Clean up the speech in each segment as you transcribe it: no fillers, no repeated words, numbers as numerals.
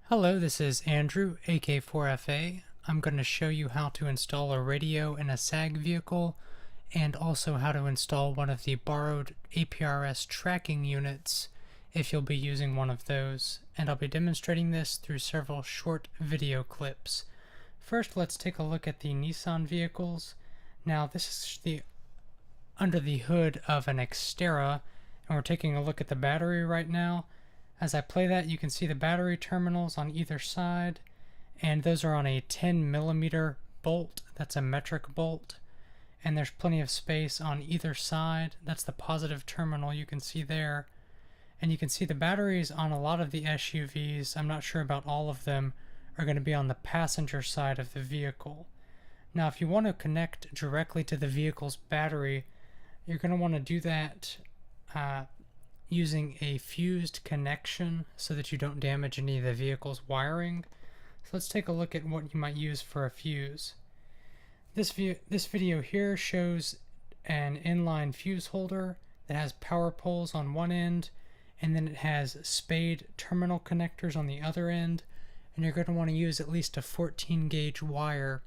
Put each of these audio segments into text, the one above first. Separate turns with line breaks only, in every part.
Hello, this is Andrew, AK4FA. I'm going to show you how to install a radio in a SAG vehicle and also how to install one of the borrowed APRS tracking units if you'll be using one of those. And I'll be demonstrating this through several short video clips. First, let's take a look at the Nissan vehicles. Now, this is under the hood of an Xterra, and we're taking a look at the battery right now. As I play that, you can see the battery terminals on either side, and those are on a 10mm bolt. That's a metric bolt, and there's plenty of space on either side. That's the positive terminal you can see there. And you can see the batteries on a lot of the SUVs, I'm not sure about all of them, are going to be on the passenger side of the vehicle. Now, if you want to connect directly to the vehicle's battery, you're going to want to do that using a fused connection so that you don't damage any of the vehicle's wiring. So let's take a look at what you might use for a fuse. This video here shows an inline fuse holder that has power poles on one end, and then it has spade terminal connectors on the other end, and you're going to want to use at least a 14 gauge wire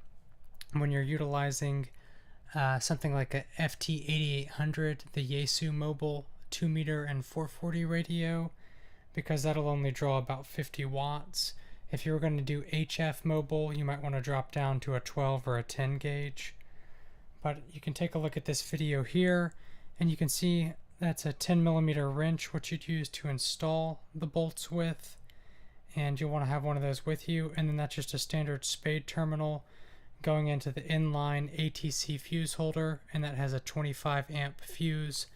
when you're utilizing something like a FT8800, the Yaesu Mobile 2-meter and 440 radio, because that'll only draw about 50 watts. If you were going to do HF mobile, you might want to drop down to a 12 or a 10 gauge. But you can take a look at this video here, and you can see that's a 10mm wrench, which you'd use to install the bolts with, and you'll want to have one of those with you. And then that's just a standard spade terminal going into the inline ATC fuse holder, and that has a 25 amp fuse,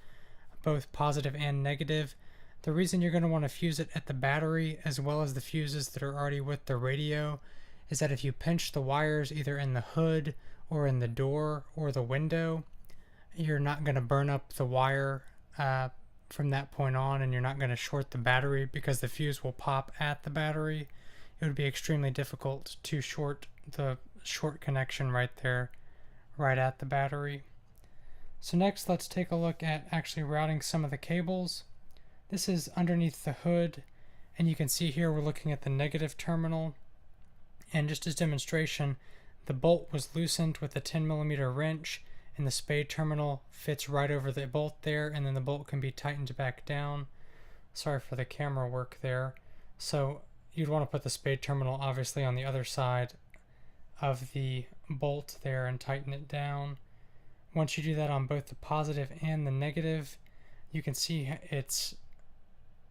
both positive and negative. The reason you're going to want to fuse it at the battery as well as the fuses that are already with the radio is that if you pinch the wires either in the hood or in the door or the window, you're not going to burn up the wire from that point on, and you're not going to short the battery because the fuse will pop at the battery. It would be extremely difficult to short the short connection right there, right at the battery. So next, let's take a look at actually routing some of the cables. This is underneath the hood, and you can see here we're looking at the negative terminal. And just as demonstration, the bolt was loosened with a 10mm wrench, and the spade terminal fits right over the bolt there, and then the bolt can be tightened back down. Sorry for the camera work there. So you'd want to put the spade terminal obviously on the other side of the bolt there and tighten it down. Once you do that on both the positive and the negative, you can see it's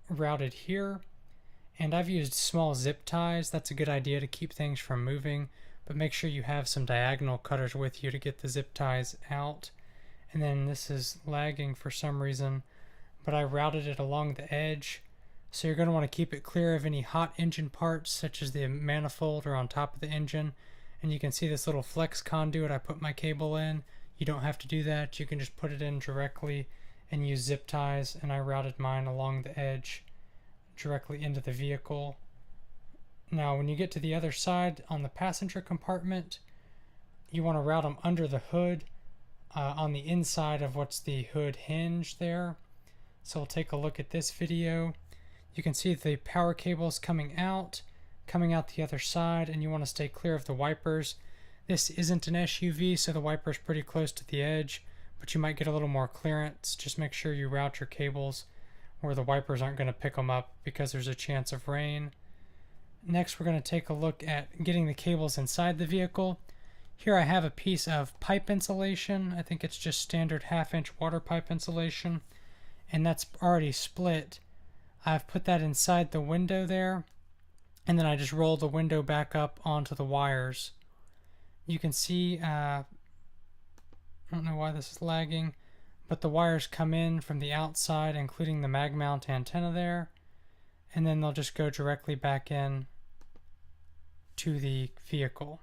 routed here. And I've used small zip ties. That's a good idea to keep things from moving, but make sure you have some diagonal cutters with you to get the zip ties out. And then this is lagging for some reason, but I routed it along the edge. So you're going to want to keep it clear of any hot engine parts, such as the manifold or on top of the engine. And you can see this little flex conduit I put my cable in. You don't have to do that. You can just put it in directly and use zip ties, and I routed mine along the edge directly into the vehicle. Now when you get to the other side on the passenger compartment, you want to route them under the hood on the inside of what's the hood hinge there. So we'll take a look at this video. You can see the power cables coming out the other side, and you want to stay clear of the wipers. This isn't an SUV, so the wiper's pretty close to the edge, but you might get a little more clearance. Just make sure you route your cables where the wipers aren't going to pick them up because there's a chance of rain. Next, we're going to take a look at getting the cables inside the vehicle. Here I have a piece of pipe insulation. I think it's just standard 1/2-inch water pipe insulation, and that's already split. I've put that inside the window there, and then I just roll the window back up onto the wires. You can see, I don't know why this is lagging, but the wires come in from the outside, including the mag mount antenna there, and then they'll just go directly back in to the vehicle.